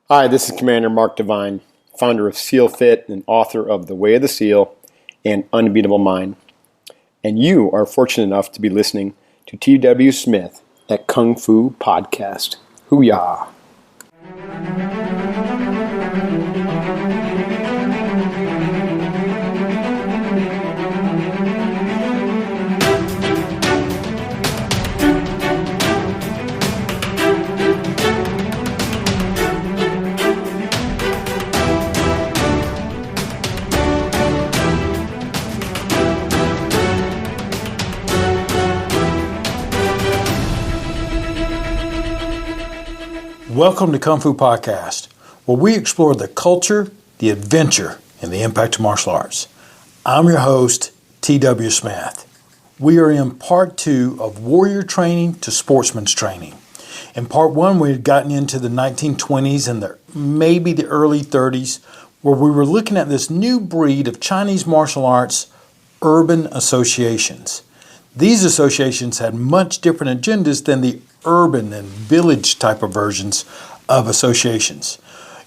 Hi, this is Commander Mark Devine, founder of Seal Fit and author of The Way of the Seal and Unbeatable Mind. And you are fortunate enough to be listening to T.W. Smith at Kung Fu Podcast. Hoo-yah! Welcome to Kung Fu Podcast, where we explore the culture, the adventure, and the impact of martial arts. I'm your host, T.W. Smith. We are in part 2 of warrior training to sportsman's training. In part 1, we had gotten into the 1920s and maybe the early 30s, where we were looking at this new breed of Chinese martial arts, urban associations. These associations had much different agendas than the urban and village type of versions of associations.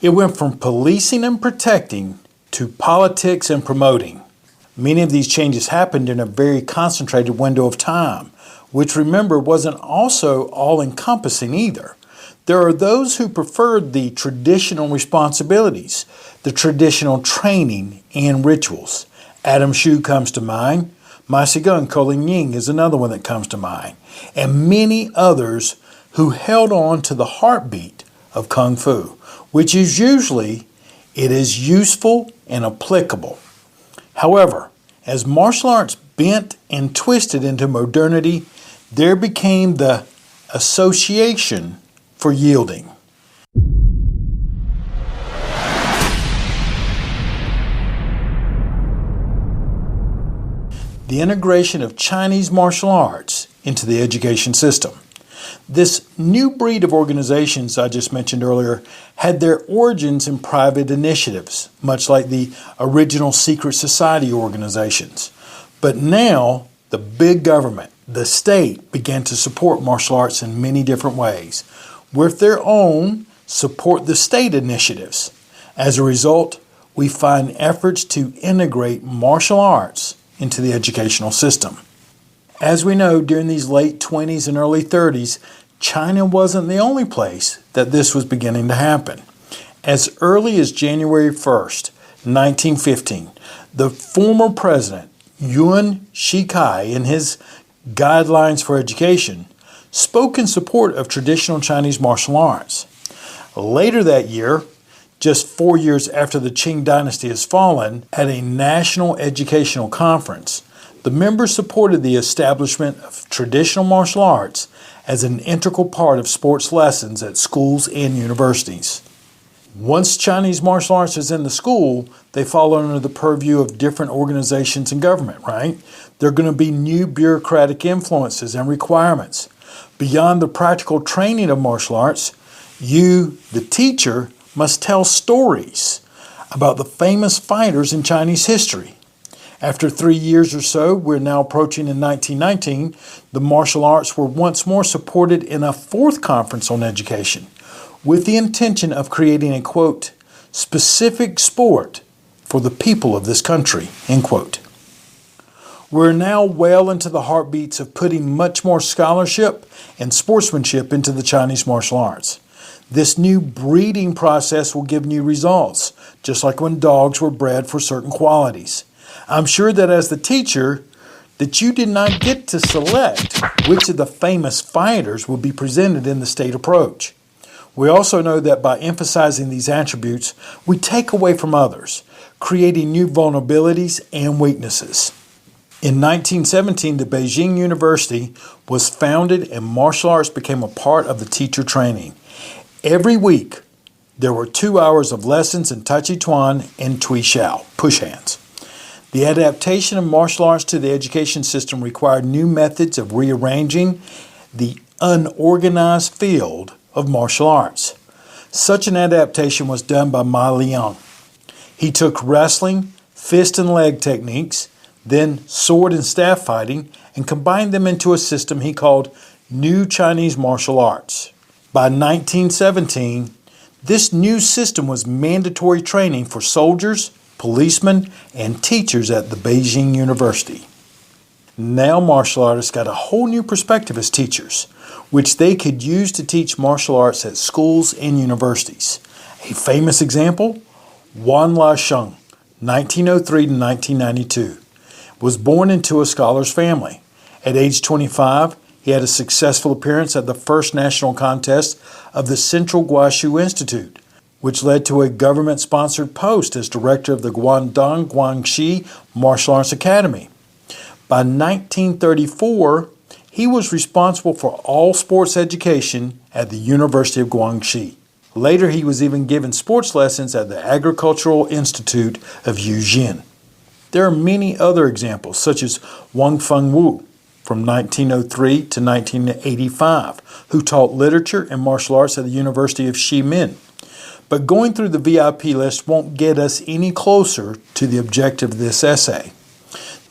It went from policing and protecting to politics and promoting. Many of these changes happened in a very concentrated window of time, which, remember, wasn't also all-encompassing either. There are those who preferred the traditional responsibilities, the traditional training and rituals. Adam Shu comes to mind. Ma Sigung Colin Ying is another one that comes to mind, and many others who held on to the heartbeat of Kung Fu, which is usually it is useful and applicable. However, as martial arts bent and twisted into modernity, there became the association for yielding. The integration of Chinese martial arts into the education system. This new breed of organizations I just mentioned earlier had their origins in private initiatives, much like the original secret society organizations. But now, the big government, the state, began to support martial arts in many different ways. With their own, support the state initiatives. As a result, we find efforts to integrate martial arts into the educational system. As we know, during these late 20s and early 30s, China wasn't the only place that this was beginning to happen. As early as January 1st, 1915, the former president, Yuan Shikai, in his Guidelines for Education, spoke in support of traditional Chinese martial arts. Later that year, just 4 years after the Qing dynasty has fallen, at a national educational conference, the members supported the establishment of traditional martial arts as an integral part of sports lessons at schools and universities. Once Chinese martial arts is in the school, they fall under the purview of different organizations and government, right? There are going to be new bureaucratic influences and requirements. Beyond the practical training of martial arts, you, the teacher, must tell stories about the famous fighters in Chinese history. After 3 years or so, we're now approaching in 1919, the martial arts were once more supported in a 4th conference on education, with the intention of creating a, quote, specific sport for the people of this country, end quote. We're now well into the heartbeats of putting much more scholarship and sportsmanship into the Chinese martial arts. This new breeding process will give new results, just like when dogs were bred for certain qualities. I'm sure that as the teacher, that you did not get to select which of the famous fighters will be presented in the state approach. We also know that by emphasizing these attributes, we take away from others, creating new vulnerabilities and weaknesses. In 1917, the Beijing University was founded and martial arts became a part of the teacher training. Every week, there were 2 hours of lessons in Tai Chi Chuan and Tui Shao, push hands. The adaptation of martial arts to the education system required new methods of rearranging the unorganized field of martial arts. Such an adaptation was done by Ma Liang. He took wrestling, fist and leg techniques, then sword and staff fighting, and combined them into a system he called New Chinese Martial Arts. By 1917, This new system was mandatory training for soldiers, policemen, and teachers at the Beijing University. Now martial artists got a whole new perspective as teachers, which they could use to teach martial arts at schools and universities. A famous example, Wan La-sheng, 1903 to 1992, was born into a scholar's family. At age 25, he had a successful appearance at the first national contest of the Central Guangxu Institute, which led to a government-sponsored post as director of the Guangdong Guangxi Martial Arts Academy. By 1934, he was responsible for all sports education at the University of Guangxi. Later, he was even given sports lessons at the Agricultural Institute of Eugene. There are many other examples, such as Wang Fengwu from 1903 to 1985, who taught literature and martial arts at the University of Xiamen. But going through the VIP list won't get us any closer to the objective of this essay.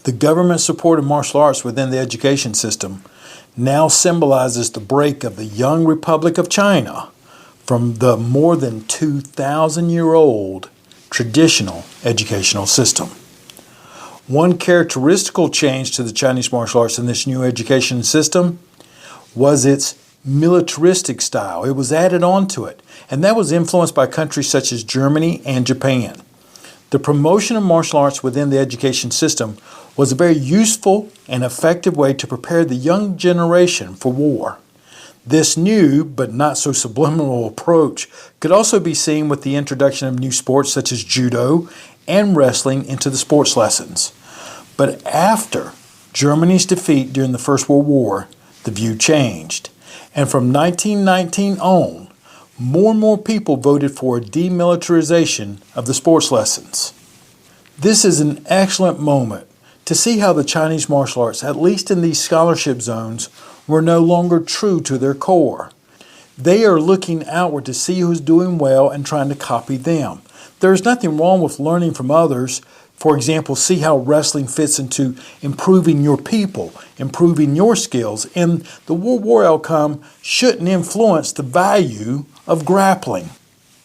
The government support of martial arts within the education system now symbolizes the break of the young Republic of China from the more than 2,000-year-old traditional educational system. One characteristical change to the Chinese martial arts in this new education system was its militaristic style. It was added on to it, and that was influenced by countries such as Germany and Japan. The promotion of martial arts within the education system was a very useful and effective way to prepare the young generation for war. This new, but not so subliminal approach could also be seen with the introduction of new sports such as judo and wrestling into the sports lessons. But after Germany's defeat during the First World War, the view changed. And from 1919 on, more and more people voted for a demilitarization of the sports lessons. This is an excellent moment to see how the Chinese martial arts, at least in these scholarship zones, were no longer true to their core. They are looking outward to see who's doing well and trying to copy them. There is nothing wrong with learning from others. For example, see how wrestling fits into improving your people, improving your skills, and the World War outcome shouldn't influence the value of grappling.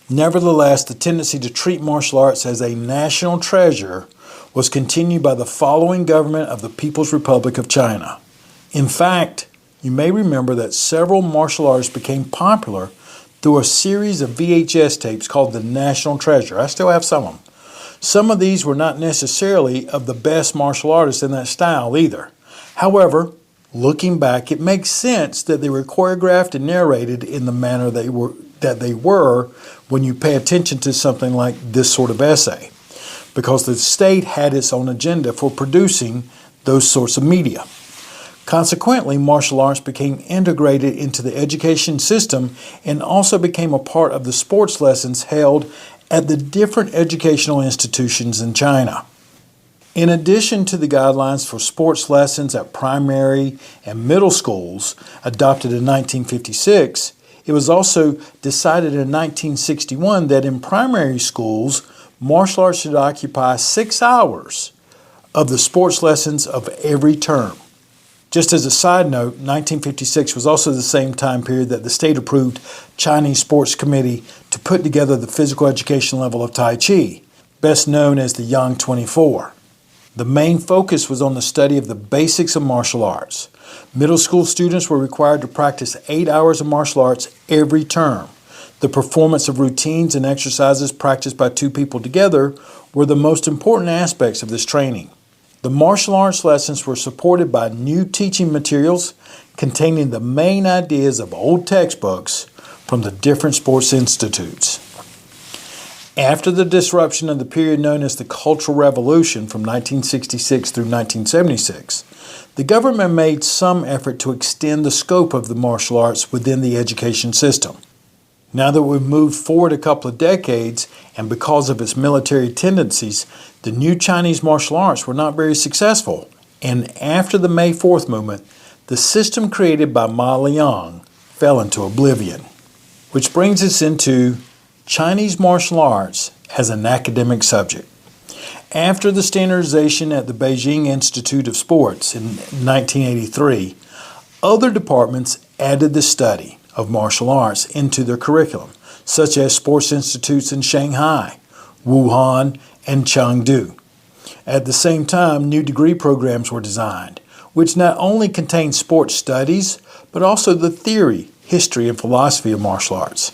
Nevertheless, the tendency to treat martial arts as a national treasure was continued by the following government of the People's Republic of China. In fact, you may remember that several martial artists became popular through a series of VHS tapes called the National Treasure. I still have some of them. Some of these were not necessarily of the best martial artists in that style either. However, looking back, it makes sense that they were choreographed and narrated in the manner that they were when you pay attention to something like this sort of essay, because the state had its own agenda for producing those sorts of media. Consequently, martial arts became integrated into the education system and also became a part of the sports lessons held at the different educational institutions in China. In addition to the guidelines for sports lessons at primary and middle schools adopted in 1956, it was also decided in 1961 that in primary schools, martial arts should occupy 6 hours of the sports lessons of every term. Just as a side note, 1956 was also the same time period that the state approved Chinese Sports Committee to put together the physical education level of Tai Chi, best known as the Yang 24. The main focus was on the study of the basics of martial arts. Middle school students were required to practice 8 hours of martial arts every term. The performance of routines and exercises practiced by two people together were the most important aspects of this training. The martial arts lessons were supported by new teaching materials containing the main ideas of old textbooks from the different sports institutes. After the disruption of the period known as the Cultural Revolution from 1966 through 1976, the government made some effort to extend the scope of the martial arts within the education system. Now that we've moved forward a couple of decades, and because of its military tendencies, the new Chinese martial arts were not very successful. And after the May 4th movement, the system created by Ma Liang fell into oblivion. Which brings us into Chinese martial arts as an academic subject. After the standardization at the Beijing Institute of Sports in 1983, other departments added the study of martial arts into their curriculum, such as sports institutes in Shanghai, Wuhan, and Chengdu. At the same time, new degree programs were designed, which not only contained sports studies, but also the theory, history, and philosophy of martial arts.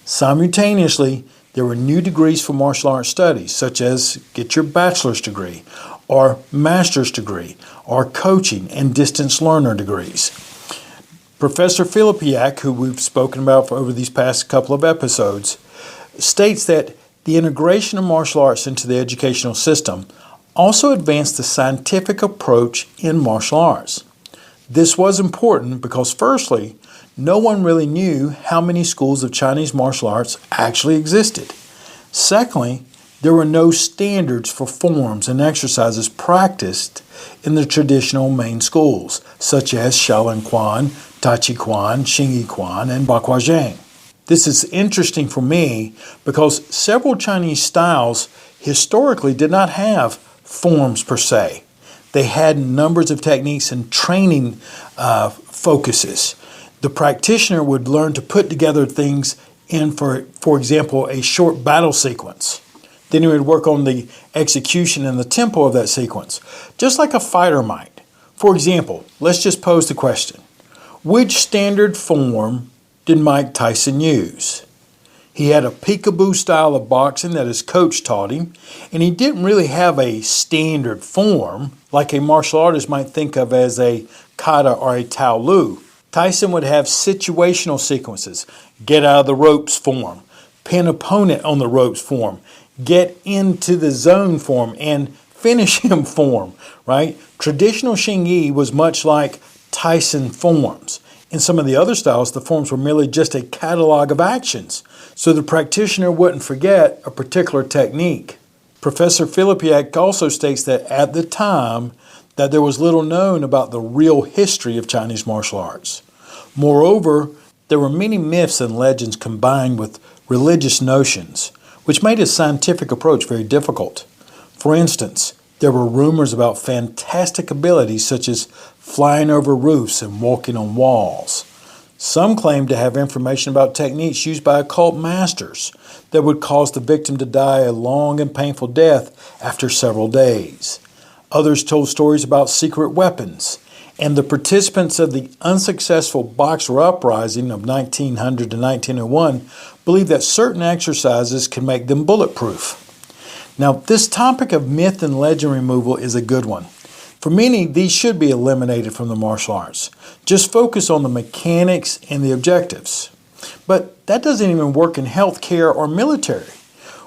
Simultaneously, there were new degrees for martial arts studies, such as get your bachelor's degree, or master's degree, or coaching and distance learner degrees. Professor Filipiak, who we've spoken about over these past couple of episodes, states that the integration of martial arts into the educational system also advanced the scientific approach in martial arts. This was important because, firstly, no one really knew how many schools of Chinese martial arts actually existed. Secondly, there were no standards for forms and exercises practiced in the traditional main schools, such as Shaolin Quan, Tai Chi Quan, Xingyi Quan, and Bakuazhang. This is interesting for me because several Chinese styles historically did not have forms per se. They had numbers of techniques and training focuses. The practitioner would learn to put together things in, for example, a short battle sequence. Then he would work on the execution and the tempo of that sequence, just like a fighter might. For example, let's just pose the question. Which standard form did Mike Tyson use? He had a peekaboo style of boxing that his coach taught him, and he didn't really have a standard form like a martial artist might think of as a kata or a Tao Lu. Tyson would have situational sequences, get out of the ropes form, pin opponent on the ropes form, get into the zone form, and finish him form, right? Traditional Xingyi was much like Tyson forms. In some of the other styles, the forms were merely just a catalog of actions, so the practitioner wouldn't forget a particular technique. Professor Filipiak also states that at the time that there was little known about the real history of Chinese martial arts. Moreover, there were many myths and legends combined with religious notions, which made a scientific approach very difficult. For instance, there were rumors about fantastic abilities such as flying over roofs and walking on walls. Some claimed to have information about techniques used by occult masters that would cause the victim to die a long and painful death after several days. Others told stories about secret weapons, and the participants of the unsuccessful Boxer Uprising of 1900 to 1901 believed that certain exercises could make them bulletproof. Now, this topic of myth and legend removal is a good one. For many, these should be eliminated from the martial arts. Just focus on the mechanics and the objectives. But that doesn't even work in healthcare or military.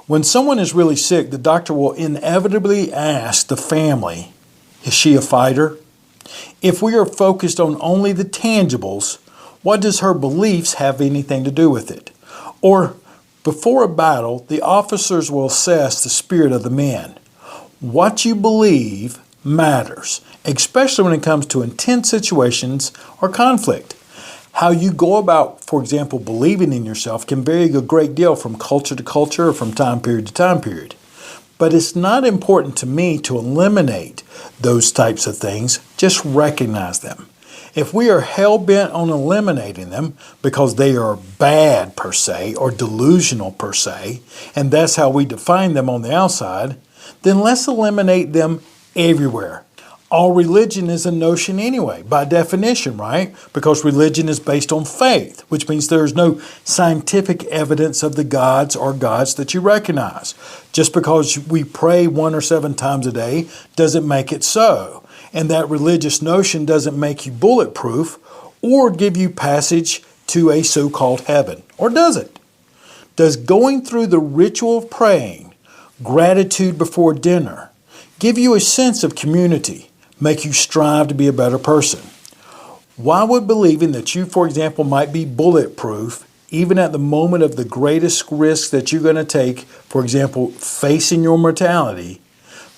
When someone is really sick, the doctor will inevitably ask the family, is she a fighter? If we are focused on only the tangibles, what does her beliefs have anything to do with it? Or, before a battle, the officers will assess the spirit of the men. What you believe matters, especially when it comes to intense situations or conflict. How you go about, for example, believing in yourself can vary a great deal from culture to culture or from time period to time period. But it's not important to me to eliminate those types of things, just recognize them. If we are hell-bent on eliminating them because they are bad per se or delusional per se, and that's how we define them on the outside, then let's eliminate them everywhere. All religion is a notion anyway, by definition, right? Because religion is based on faith, which means there is no scientific evidence of the gods or gods that you recognize. Just because we pray 1 or 7 times a day doesn't make it so. And that religious notion doesn't make you bulletproof or give you passage to a so-called heaven. Or does it? Does going through the ritual of praying, gratitude before dinner, give you a sense of community, make you strive to be a better person? Why would believing that you, for example, might be bulletproof, even at the moment of the greatest risk that you're going to take, for example, facing your mortality,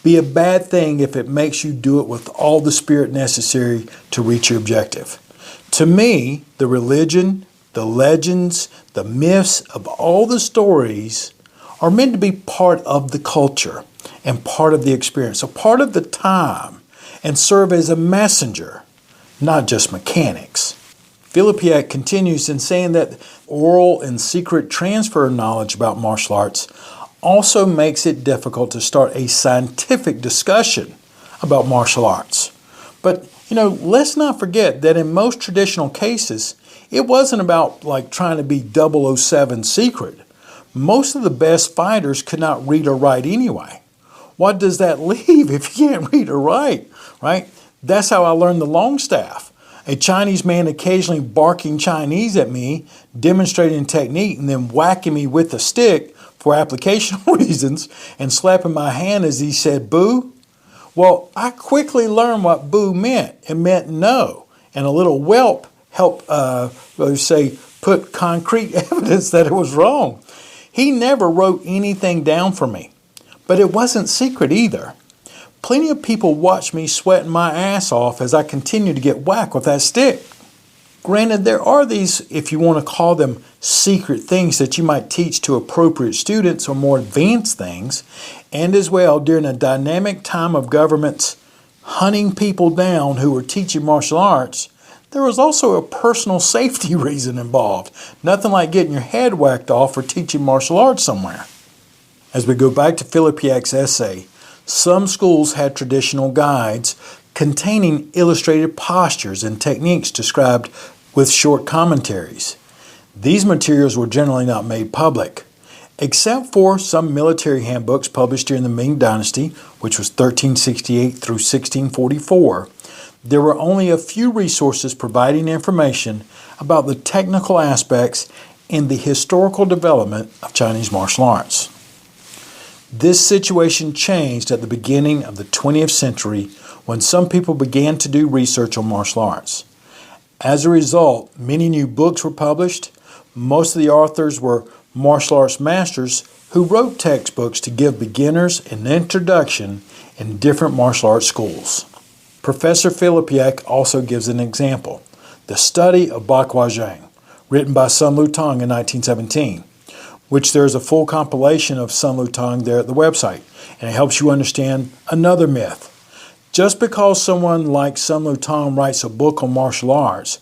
be a bad thing if it makes you do it with all the spirit necessary to reach your objective? To me, the religion, the legends, the myths of all the stories are meant to be part of the culture and part of the experience, a part of the time, and serve as a messenger, not just mechanics. Filipiak continues in saying that oral and secret transfer of knowledge about martial arts also makes it difficult to start a scientific discussion about martial arts. But, let's not forget that in most traditional cases, it wasn't about like trying to be 007 secret. Most of the best fighters could not read or write anyway. What does that leave if you can't read or write, right? That's how I learned the long staff. A Chinese man occasionally barking Chinese at me, demonstrating technique, and then whacking me with a stick for applicational reasons and slapping my hand as he said boo. Well, I quickly learned what boo meant. It meant no. And a little whelp helped, put concrete evidence that it was wrong. He never wrote anything down for me. But it wasn't secret either. Plenty of people watched me sweating my ass off as I continued to get whacked with that stick. Granted, there are these, if you want to call them secret things that you might teach to appropriate students or more advanced things, and as well during a dynamic time of governments hunting people down who were teaching martial arts, there was also a personal safety reason involved. Nothing like getting your head whacked off for teaching martial arts somewhere. As we go back to Filipiak's essay, some schools had traditional guides containing illustrated postures and techniques described with short commentaries. These materials were generally not made public, except for some military handbooks published during the Ming Dynasty, which was 1368 through 1644. There were only a few resources providing information about the technical aspects and the historical development of Chinese martial arts. This situation changed at the beginning of the 20th century when some people began to do research on martial arts. As a result, many new books were published. Most of the authors were martial arts masters who wrote textbooks to give beginners an introduction in different martial arts schools. Professor Filipiak also gives an example, The Study of Bakwa Zhang, written by Sun Lutang in 1917. Which there is a full compilation of Sun Lutang there at the website, and it helps you understand another myth. Just because someone like Sun Lutang writes a book on martial arts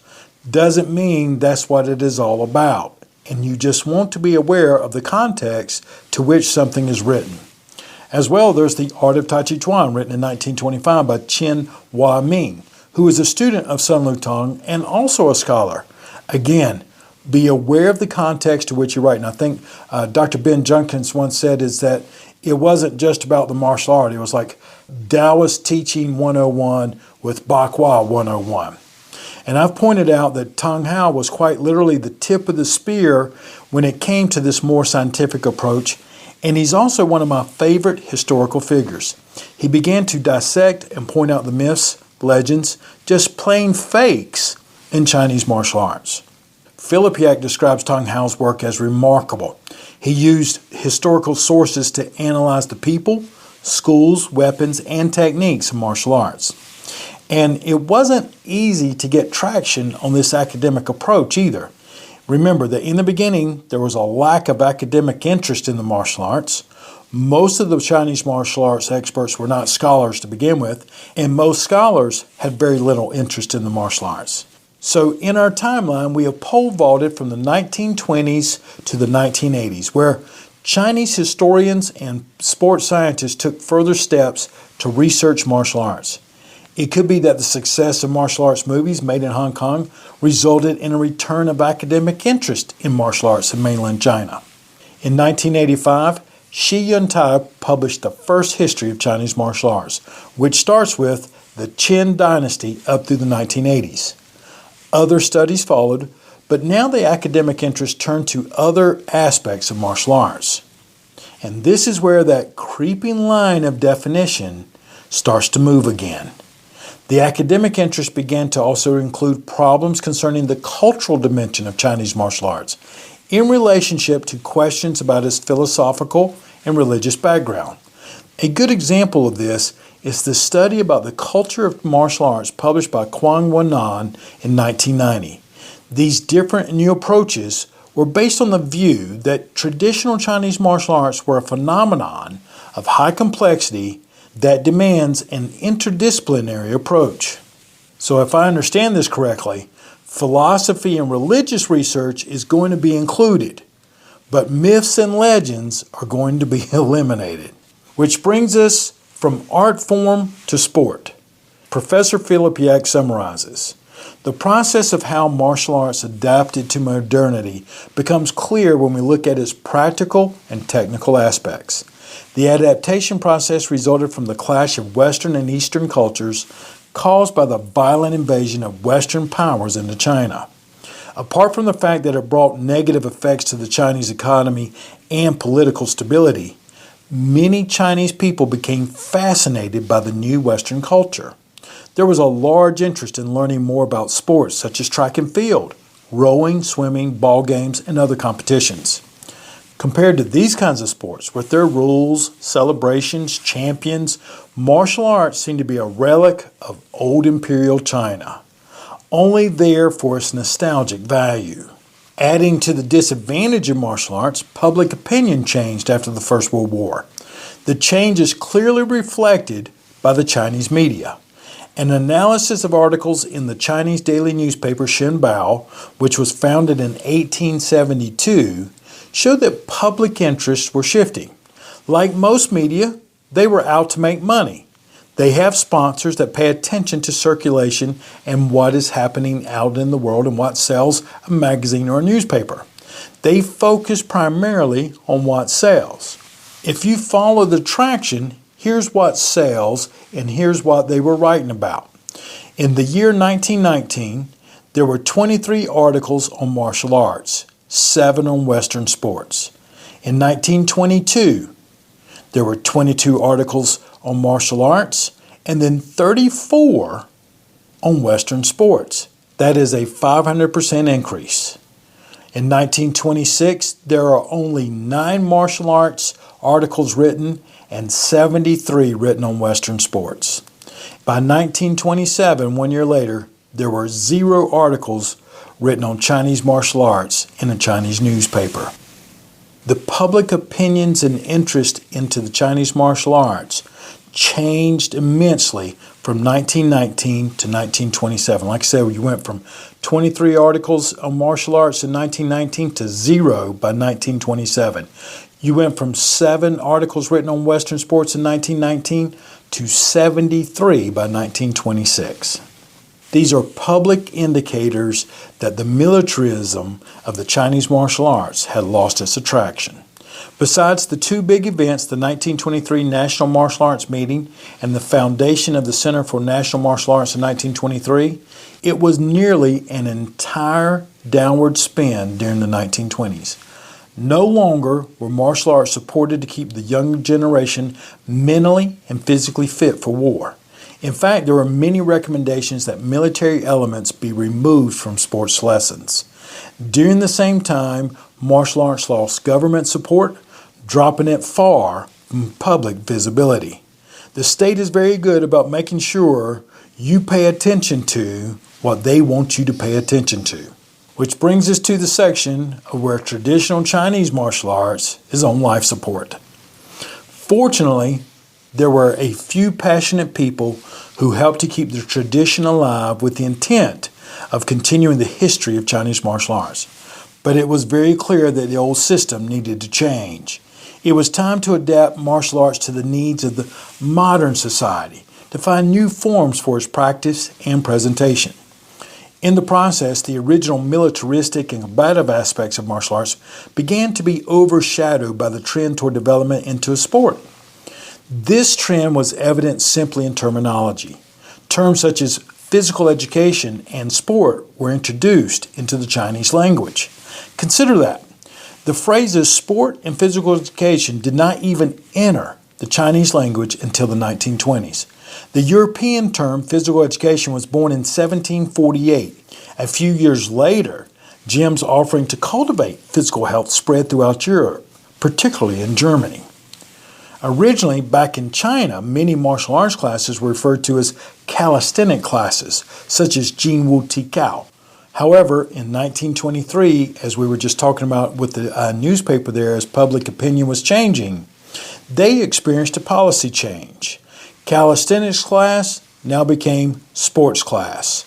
doesn't mean that's what it is all about, and you just want to be aware of the context to which something is written. As well, there's The Art of Tai Chi Chuan, written in 1925 by Chen Hua Ming, who is a student of Sun Lutang and also a scholar. Again, be aware of the context to which you write. And I think Dr. Ben Junkins once said is that it wasn't just about the martial art. It was like Taoist Teaching 101 with Bakwa 101. And I've pointed out that Tong Hao was quite literally the tip of the spear when it came to this more scientific approach. And he's also one of my favorite historical figures. He began to dissect and point out the myths, legends, just plain fakes in Chinese martial arts. Filipiak describes Tong Hao's work as remarkable. He used historical sources to analyze the people, schools, weapons, and techniques of martial arts. And it wasn't easy to get traction on this academic approach either. Remember that in the beginning, there was a lack of academic interest in the martial arts. Most of the Chinese martial arts experts were not scholars to begin with, and most scholars had very little interest in the martial arts. So in our timeline, we have pole vaulted from the 1920s to the 1980s, where Chinese historians and sports scientists took further steps to research martial arts. It could be that the success of martial arts movies made in Hong Kong resulted in a return of academic interest in martial arts in mainland China. In 1985, Shi Yuntai published the first history of Chinese martial arts, which starts with the Qin Dynasty up through the 1980s. Other studies followed, but now the academic interest turned to other aspects of martial arts. And this is where that creeping line of definition starts to move again. The academic interest began to also include problems concerning the cultural dimension of Chinese martial arts in relationship to questions about its philosophical and religious background. A good example of this is the study about the culture of martial arts published by Kwang Wan-nan in 1990. These different new approaches were based on the view that traditional Chinese martial arts were a phenomenon of high complexity that demands an interdisciplinary approach. So if I understand this correctly, Philosophy and religious research is going to be included, but myths and legends are going to be eliminated. Which brings us from art form to sport. Professor Filipiak summarizes, the process of how martial arts adapted to modernity becomes clear when we look at its practical and technical aspects. The adaptation process resulted from the clash of Western and Eastern cultures caused by the violent invasion of Western powers into China. Apart from the fact that it brought negative effects to the Chinese economy and political stability, many Chinese people became fascinated by the new Western culture. There was a large interest in learning more about sports such as track and field, rowing, swimming, ball games, and other competitions. Compared to these kinds of sports, with their rules, celebrations, champions, martial arts seem to be a relic of old imperial China, only there for its nostalgic value. Adding to the disadvantage of martial arts, public opinion changed after the First World War. The change is clearly reflected by the Chinese media. An analysis of articles in the Chinese daily newspaper Shenbao, which was founded in 1872, showed that public interests were shifting. Like most media, they were out to make money. They have sponsors that pay attention to circulation and what is happening out in the world and what sells a magazine or a newspaper. They focus primarily on what sells. If you follow the traction, here's what sells, and here's what they were writing about. In the year 1919, there were 23 articles on martial arts, 7 on Western sports. In 1922, there were 22 articles on martial arts, and then 34 on Western sports. That is a 500% increase. In 1926, there are only 9 martial arts articles written and 73 written on Western sports. By 1927, 1 year later, there were 0 articles written on Chinese martial arts in a Chinese newspaper. The public opinions and interest into the Chinese martial arts changed immensely from 1919 to 1927. Like I said, you went from 23 articles on martial arts in 1919 to 0 by 1927. You went from 7 articles written on Western sports in 1919 to 73 by 1926. These are public indicators that the militarism of the Chinese martial arts had lost its attraction. Besides the 2 big events, the 1923 National Martial Arts Meeting and the foundation of the Center for National Martial Arts in 1923, it was nearly an entire downward spin during the 1920s. No longer were martial arts supported to keep the younger generation mentally and physically fit for war. In fact, there were many recommendations that military elements be removed from sports lessons. During the same time, martial arts lost government support, dropping it far from public visibility. The state is very good about making sure you pay attention to what they want you to pay attention to. Which brings us to the section of where traditional Chinese martial arts is on life support. Fortunately, there were a few passionate people who helped to keep the tradition alive with the intent of continuing the history of Chinese martial arts. But it was very clear that the old system needed to change. It was time to adapt martial arts to the needs of the modern society, to find new forms for its practice and presentation. In the process, the original militaristic and combative aspects of martial arts began to be overshadowed by the trend toward development into a sport. This trend was evident simply in terminology. Terms such as physical education and sport were introduced into the Chinese language. Consider that. The phrases sport and physical education did not even enter the Chinese language until the 1920s. The European term physical education was born in 1748. A few years later, gyms offering to cultivate physical health spread throughout Europe, particularly in Germany. Originally, back in China, many martial arts classes were referred to as calisthenic classes, such as Jing Wu Ti Kao. However, in 1923, as we were just talking about with the newspaper there, as public opinion was changing, they experienced a policy change. Calisthenics class now became sports class.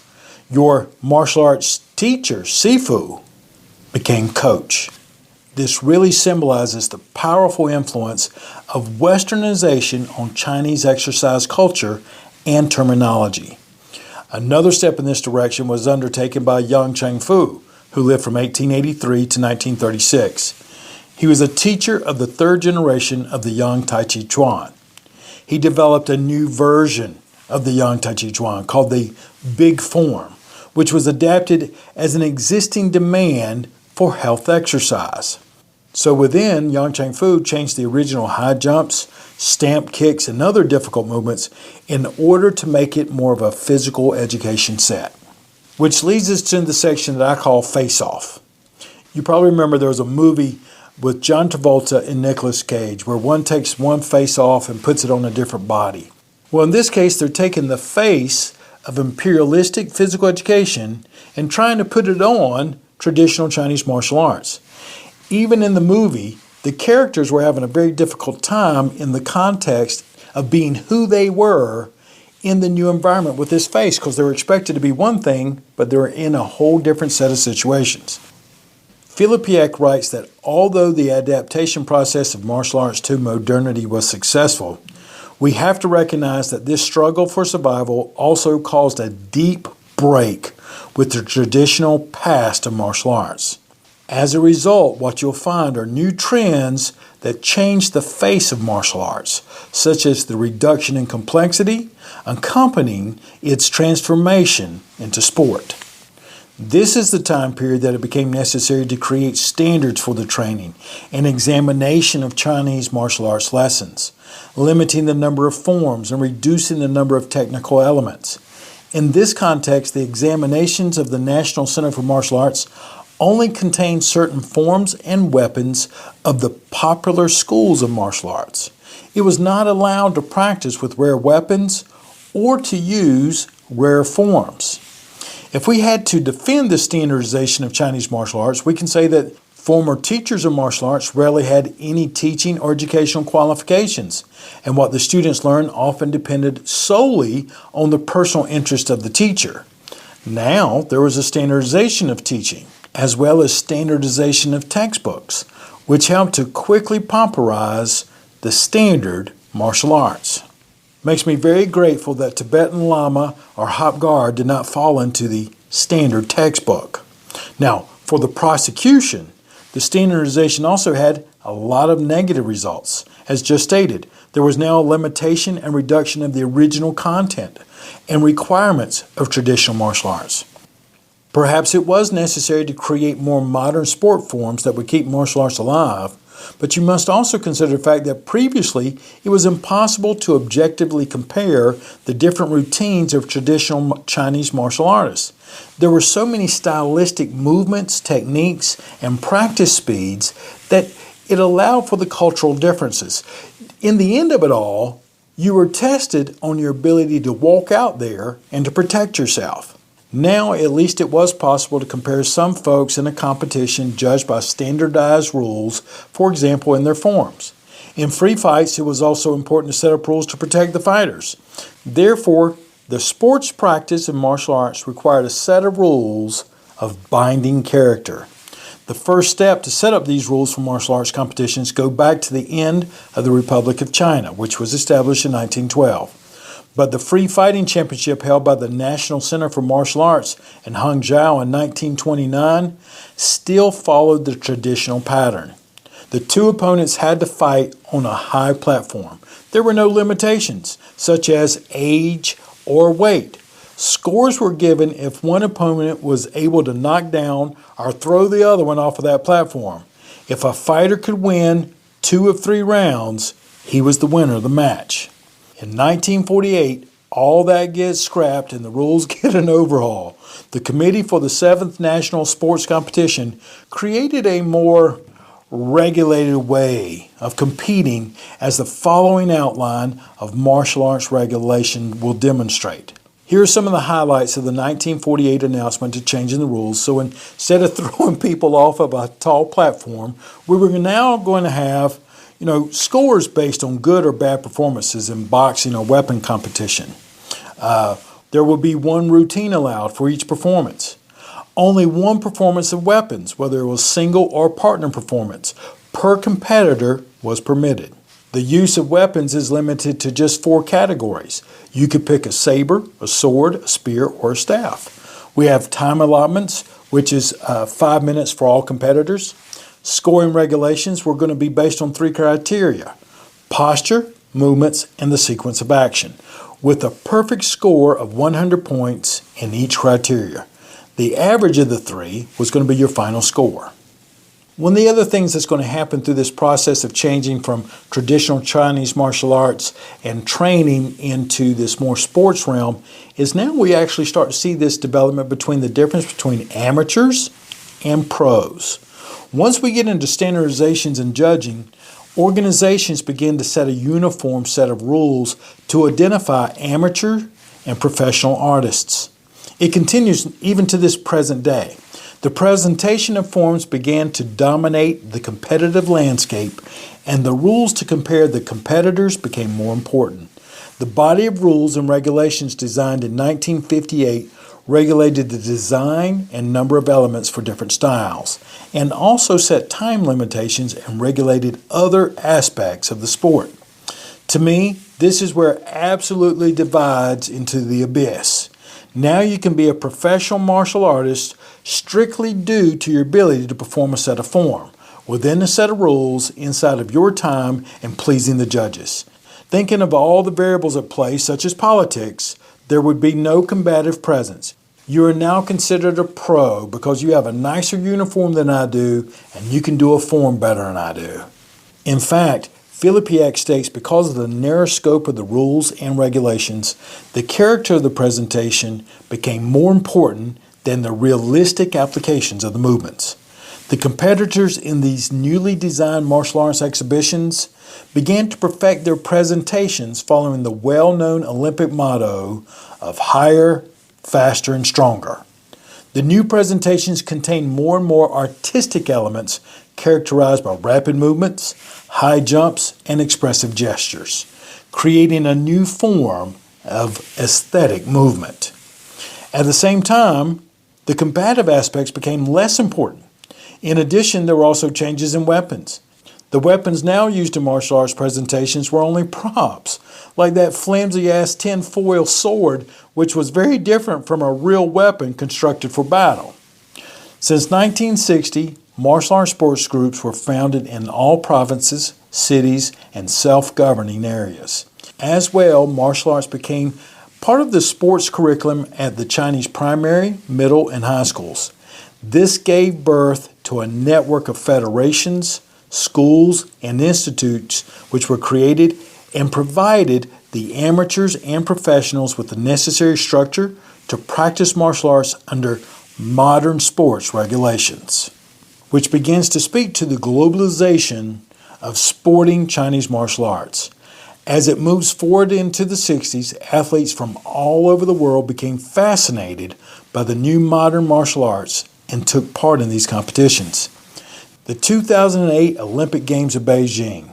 Your martial arts Teacher Sifu became coach. This really symbolizes the powerful influence of Westernization on Chinese exercise culture and terminology. Another step in this direction was undertaken by Yang Chengfu, who lived from 1883 to 1936. He was a teacher of the third generation of the Yang Tai Chi Chuan. He developed a new version of the Yang Tai Chi Chuan called the Big Form, which was adapted as an existing demand for health exercise. So within, Yang Chengfu changed the original high jumps, stamp kicks, and other difficult movements in order to make it more of a physical education set. Which leads us to the section that I call Face Off. You probably remember there was a movie with John Travolta and Nicolas Cage where one takes one face off and puts it on a different body. Well, in this case, they're taking the face of imperialistic physical education and trying to put it on traditional Chinese martial arts. Even in the movie, the characters were having a very difficult time in the context of being who they were in the new environment with this face, because they were expected to be one thing, but they were in a whole different set of situations. Filipiak writes that although the adaptation process of martial arts to modernity was successful, we have to recognize that this struggle for survival also caused a deep break with the traditional past of martial arts. As a result, what you'll find are new trends that change the face of martial arts, such as the reduction in complexity, accompanying its transformation into sport. This is the time period that it became necessary to create standards for the training and examination of Chinese martial arts lessons, limiting the number of forms and reducing the number of technical elements. In this context, the examinations of the National Center for Martial Arts only contain certain forms and weapons of the popular schools of martial arts. It was not allowed to practice with rare weapons or to use rare forms. If we had to defend the standardization of Chinese martial arts, we can say that former teachers of martial arts rarely had any teaching or educational qualifications, and what the students learned often depended solely on the personal interest of the teacher. Now, there was a standardization of teaching, as well as standardization of textbooks, which helped to quickly popularize the standard martial arts. Makes me very grateful that Tibetan Lama or Hop Guard did not fall into the standard textbook. Now, for the prosecution, the standardization also had a lot of negative results. As just stated, there was now a limitation and reduction of the original content and requirements of traditional martial arts. Perhaps it was necessary to create more modern sport forms that would keep martial arts alive, but you must also consider the fact that previously it was impossible to objectively compare the different routines of traditional Chinese martial artists. There were so many stylistic movements, techniques, and practice speeds that it allowed for the cultural differences. In the end of it all, you were tested on your ability to walk out there and to protect yourself. Now, at least it was possible to compare some folks in a competition judged by standardized rules, for example, in their forms. In free fights, it was also important to set up rules to protect the fighters. Therefore, the sports practice in martial arts required a set of rules of binding character. The first step to set up these rules for martial arts competitions go back to the end of the Republic of China, which was established in 1912. But the Free Fighting Championship held by the National Center for Martial Arts in Hangzhou in 1929 still followed the traditional pattern. The two opponents had to fight on a high platform. There were no limitations, such as age or weight. Scores were given if one opponent was able to knock down or throw the other one off of that platform. If a fighter could win 2 of 3 rounds, he was the winner of the match. In 1948, all that gets scrapped and the rules get an overhaul. The Committee for the 7th National Sports Competition created a more regulated way of competing, as the following outline of martial arts regulation will demonstrate. Here are some of the highlights of the 1948 announcement to changing the rules. So instead of throwing people off of a tall platform, we were now going to have scores based on good or bad performances in boxing or weapon competition. There will be one routine allowed for each performance. Only one performance of weapons, whether it was single or partner performance, per competitor was permitted. The use of weapons is limited to just 4 categories. You could pick a saber, a sword, a spear, or a staff. We have time allotments, which is 5 minutes for all competitors. Scoring regulations were going to be based on 3 criteria: posture, movements, and the sequence of action, with a perfect score of 100 points in each criteria. The average of the 3 was going to be your final score. One of the other things that's going to happen through this process of changing from traditional Chinese martial arts and training into this more sports realm is now we actually start to see this development between the difference between amateurs and pros. Once we get into standardizations and judging, organizations begin to set a uniform set of rules to identify amateur and professional artists. It continues even to this present day. The presentation of forms began to dominate the competitive landscape, and the rules to compare the competitors became more important. The body of rules and regulations designed in 1958 regulated the design and number of elements for different styles, and also set time limitations and regulated other aspects of the sport. To me, this is where it absolutely divides into the abyss. Now you can be a professional martial artist strictly due to your ability to perform a set of form, within a set of rules, inside of your time, and pleasing the judges. Thinking of all the variables at play, such as politics, there would be no combative presence. You are now considered a pro because you have a nicer uniform than I do, and you can do a form better than I do. In fact, Filipiak states because of the narrow scope of the rules and regulations, the character of the presentation became more important than the realistic applications of the movements. The competitors in these newly designed martial arts exhibitions began to perfect their presentations following the well-known Olympic motto of higher, faster, and stronger. The new presentations contain more and more artistic elements characterized by rapid movements, high jumps, and expressive gestures, creating a new form of aesthetic movement. At the same time, the combative aspects became less important. In addition, there were also changes in weapons. The weapons now used in martial arts presentations were only props, like that flimsy-ass tin-foil sword, which was very different from a real weapon constructed for battle. Since 1960, martial arts sports groups were founded in all provinces, cities, and self-governing areas. As well, martial arts became part of the sports curriculum at the Chinese primary, middle, and high schools. This gave birth to a network of federations, schools, and institutes which were created and provided the amateurs and professionals with the necessary structure to practice martial arts under modern sports regulations, which begins to speak to the globalization of sporting Chinese martial arts. As it moves forward into the 60s, athletes from all over the world became fascinated by the new modern martial arts and took part in these competitions. The 2008 Olympic Games of Beijing.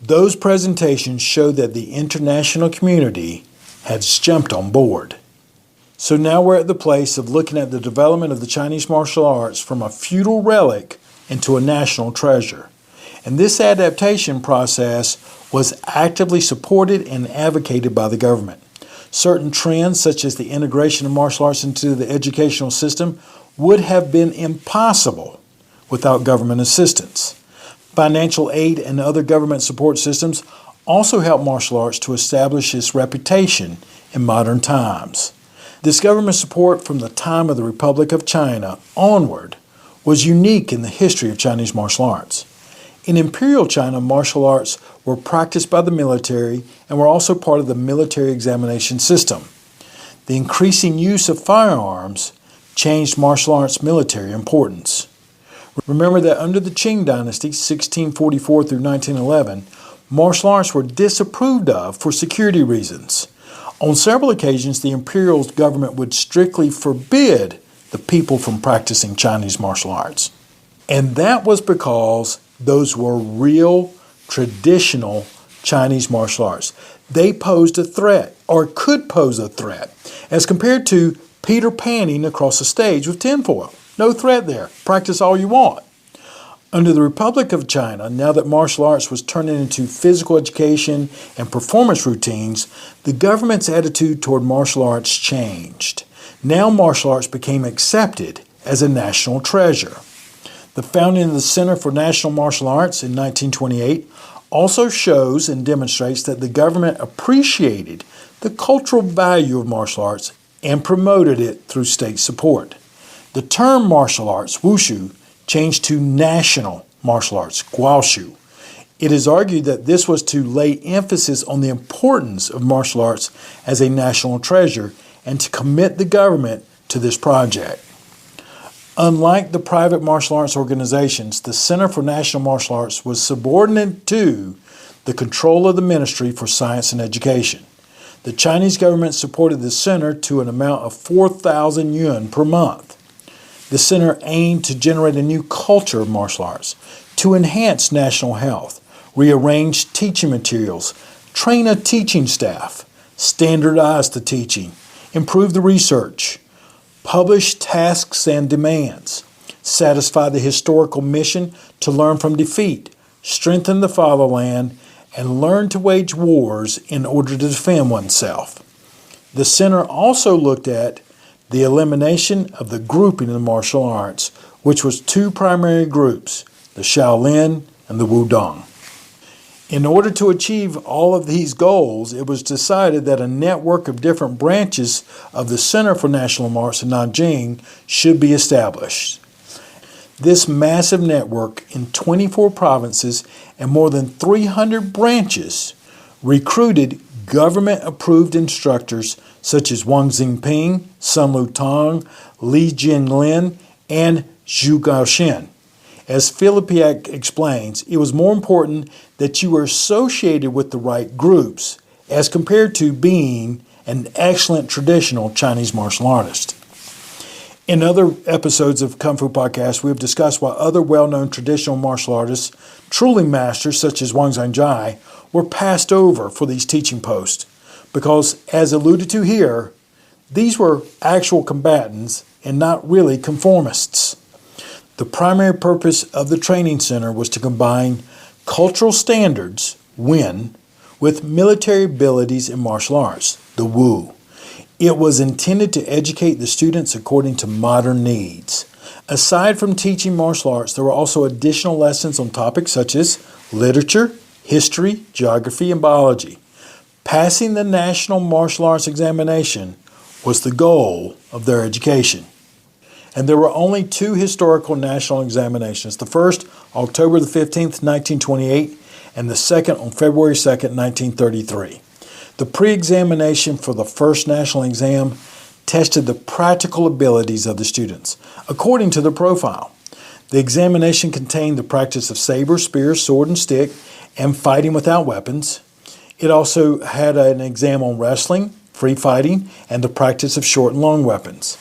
Those presentations showed that the international community has jumped on board. So now we're at the place of looking at the development of the Chinese martial arts from a feudal relic into a national treasure. And this adaptation process was actively supported and advocated by the government. Certain trends, such as the integration of martial arts into the educational system, would have been impossible without government assistance. Financial aid and other government support systems also helped martial arts to establish its reputation in modern times. This government support from the time of the Republic of China onward was unique in the history of Chinese martial arts. In Imperial China, martial arts were practiced by the military and were also part of the military examination system. The increasing use of firearms changed martial arts' military importance. Remember that under the Qing dynasty, 1644 through 1911, martial arts were disapproved of for security reasons. On several occasions, the imperial government would strictly forbid the people from practicing Chinese martial arts. And that was because those were real, traditional Chinese martial arts. They posed a threat, or could pose a threat, as compared to Peter Panning across the stage with tinfoil. No threat there. Practice all you want. Under the Republic of China, now that martial arts was turning into physical education and performance routines, the government's attitude toward martial arts changed. Now martial arts became accepted as a national treasure. The founding of the Center for National Martial Arts in 1928 also shows and demonstrates that the government appreciated the cultural value of martial arts and promoted it through state support. The term martial arts, wushu, changed to national martial arts, guoshu. It is argued that this was to lay emphasis on the importance of martial arts as a national treasure and to commit the government to this project. Unlike the private martial arts organizations, the Center for National Martial Arts was subordinate to the control of the Ministry for Science and Education. The Chinese government supported the center to an amount of 4,000 yuan per month. The center aimed to generate a new culture of martial arts, to enhance national health, rearrange teaching materials, train a teaching staff, standardize the teaching, improve the research, publish tasks and demands, satisfy the historical mission to learn from defeat, strengthen the fatherland, and learn to wage wars in order to defend oneself. The center also looked at the elimination of the grouping in the martial arts, which was two primary groups, the Shaolin and the Wudong. In order to achieve all of these goals, it was decided that a network of different branches of the Center for National Arts in Nanjing should be established. This massive network in 24 provinces and more than 300 branches recruited government-approved instructors such as Wang Xingping, Sun Lutang, Li Jinlin, and Zhu Gaoxian. As Filipiak explains, it was more important that you were associated with the right groups as compared to being an excellent traditional Chinese martial artist. In other episodes of Kung Fu Podcast, we have discussed why other well-known traditional martial artists, truly masters such as Wang Zhangjai, were passed over for these teaching posts. Because, as alluded to here, these were actual combatants and not really conformists. The primary purpose of the training center was to combine cultural standards, Wen, with military abilities in martial arts, the Wu. It was intended to educate the students according to modern needs. Aside from teaching martial arts, there were also additional lessons on topics such as literature, history, geography, and biology. Passing the National Martial Arts Examination was the goal of their education. And there were only two historical national examinations. The first, October the 15th, 1928, and the second on February 2nd, 1933. The pre-examination for the first national exam tested the practical abilities of the students, according to their profile. The examination contained the practice of saber, spear, sword, and stick, and fighting without weapons. It also had an exam on wrestling, free fighting, and the practice of short and long weapons.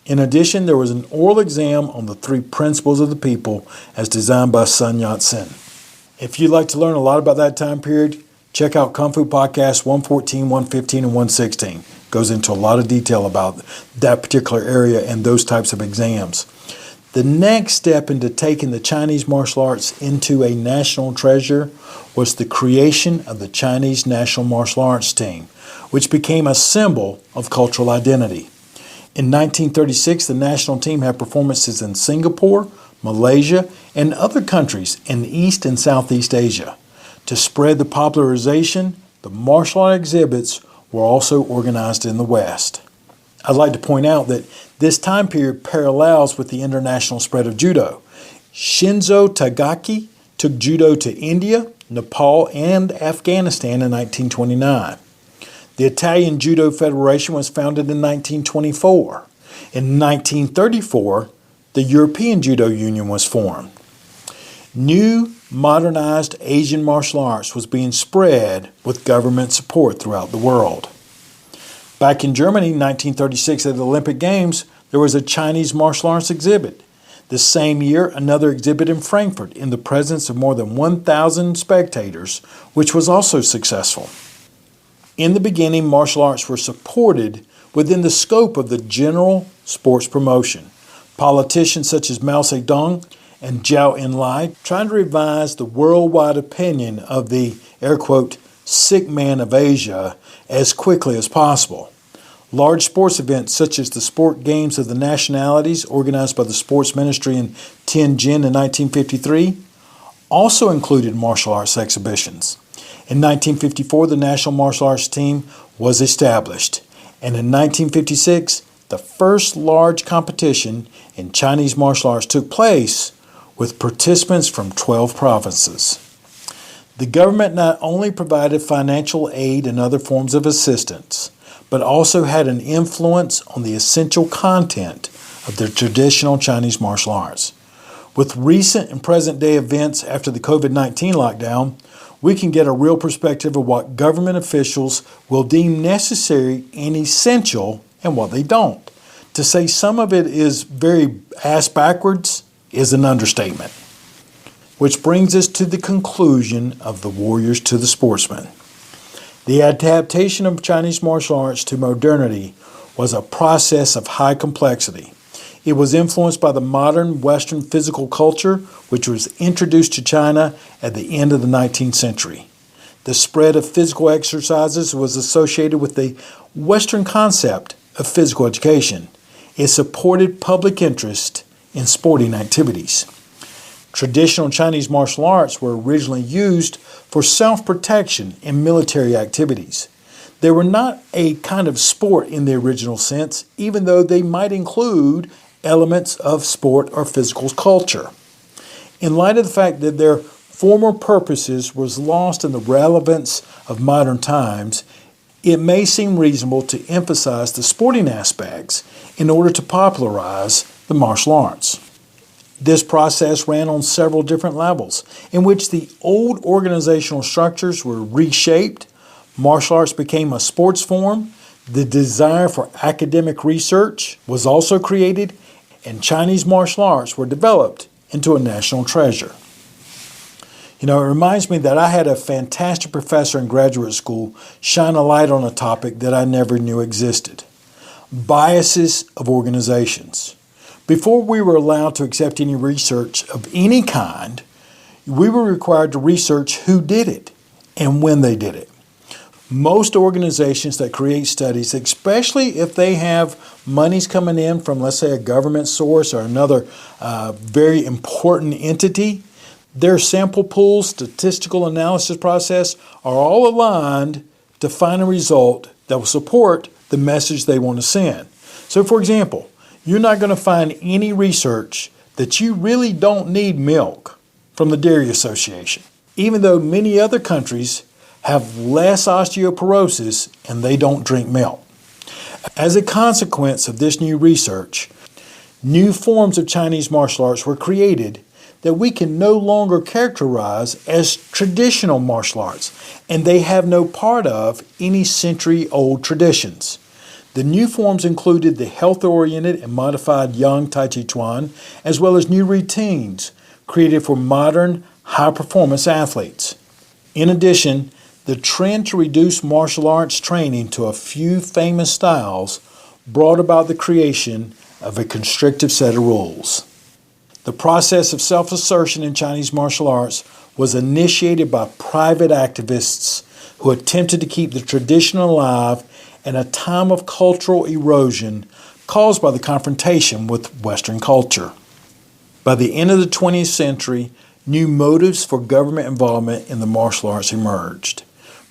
In addition, there was an oral exam on the three principles of the people as designed by Sun Yat-sen. If you'd like to learn a lot about that time period, check out Kung Fu Podcast 114, 115, and 116. It goes into a lot of detail about that particular area and those types of exams. The next step into taking the Chinese martial arts into a national treasure was the creation of the Chinese National Martial Arts Team, which became a symbol of cultural identity. In 1936, the national team had performances in Singapore, Malaysia, and other countries in East and Southeast Asia. To spread the popularization, the martial art exhibits were also organized in the West. I'd like to point out that this time period parallels with the international spread of judo. Shinzo Tagaki took judo to India, Nepal, and Afghanistan in 1929. The Italian Judo Federation was founded in 1924. In 1934, the European Judo Union was formed. New, modernized Asian martial arts was being spread with government support throughout the world. Back in Germany in 1936 at the Olympic Games, there was a Chinese martial arts exhibit. The same year, another exhibit in Frankfurt in the presence of more than 1,000 spectators, which was also successful. In the beginning, martial arts were supported within the scope of the general sports promotion. Politicians such as Mao Zedong and Zhou Enlai trying to revise the worldwide opinion of the, air quote, sick man of Asia as quickly as possible. Large sports events such as the Sport Games of the Nationalities, organized by the Sports Ministry in Tianjin in 1953, also included martial arts exhibitions. In 1954, the National Martial Arts Team was established, and in 1956, the first large competition in Chinese martial arts took place with participants from 12 provinces. The government not only provided financial aid and other forms of assistance, but also had an influence on the essential content of the traditional Chinese martial arts. With recent and present day events after the COVID-19 lockdown, we can get a real perspective of what government officials will deem necessary and essential and what they don't. To say some of it is very ass backwards is an understatement. Which brings us to the conclusion of the warriors to the sportsmen. The adaptation of Chinese martial arts to modernity was a process of high complexity. It was influenced by the modern Western physical culture, which was introduced to China at the end of the 19th century. The spread of physical exercises was associated with the Western concept of physical education. It supported public interest in sporting activities. Traditional Chinese martial arts were originally used for self-protection in military activities. They were not a kind of sport in the original sense, even though they might include elements of sport or physical culture. In light of the fact that their former purposes was lost in the relevance of modern times, it may seem reasonable to emphasize the sporting aspects in order to popularize the martial arts. This process ran on several different levels, in which the old organizational structures were reshaped, martial arts became a sports form, the desire for academic research was also created, and Chinese martial arts were developed into a national treasure. It reminds me that I had a fantastic professor in graduate school shine a light on a topic that I never knew existed: biases of organizations. Before we were allowed to accept any research of any kind, we were required to research who did it and when they did it. Most organizations that create studies, especially if they have monies coming in from, let's say, a government source or another very important entity, their sample pool, statistical analysis process are all aligned to find a result that will support the message they want to send. So, for example, you're not going to find any research that you really don't need milk from the Dairy Association, even though many other countries have less osteoporosis and they don't drink milk. As a consequence of this new research, new forms of Chinese martial arts were created that we can no longer characterize as traditional martial arts, and they have no part of any century-old traditions. The new forms included the health-oriented and modified Yang Tai Chi Chuan, as well as new routines created for modern, high-performance athletes. In addition, the trend to reduce martial arts training to a few famous styles brought about the creation of a constrictive set of rules. The process of self-assertion in Chinese martial arts was initiated by private activists who attempted to keep the tradition alive in a time of cultural erosion caused by the confrontation with Western culture. By the end of the 20th century, new motives for government involvement in the martial arts emerged.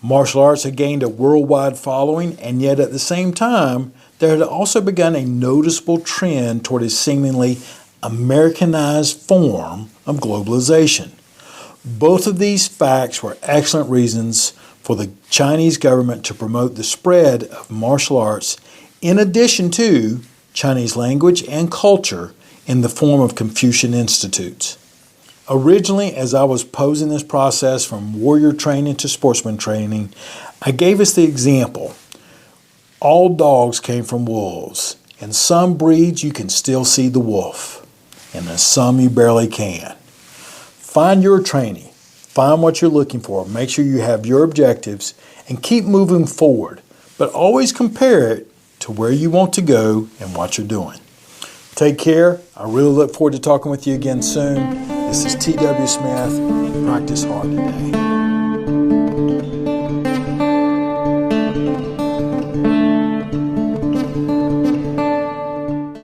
Martial arts had gained a worldwide following, and yet at the same time, there had also begun a noticeable trend toward a seemingly Americanized form of globalization. Both of these facts were excellent reasons for the Chinese government to promote the spread of martial arts in addition to Chinese language and culture in the form of Confucian institutes. Originally, as I was posing this process from warrior training to sportsman training, I gave us the example. All dogs came from wolves. In some breeds, you can still see the wolf, and in some, you barely can. Find your training. Find what you're looking for. Make sure you have your objectives and keep moving forward, but always compare it to where you want to go and what you're doing. Take care. I really look forward to talking with you again soon. This is T.W. Smith. Practice hard today.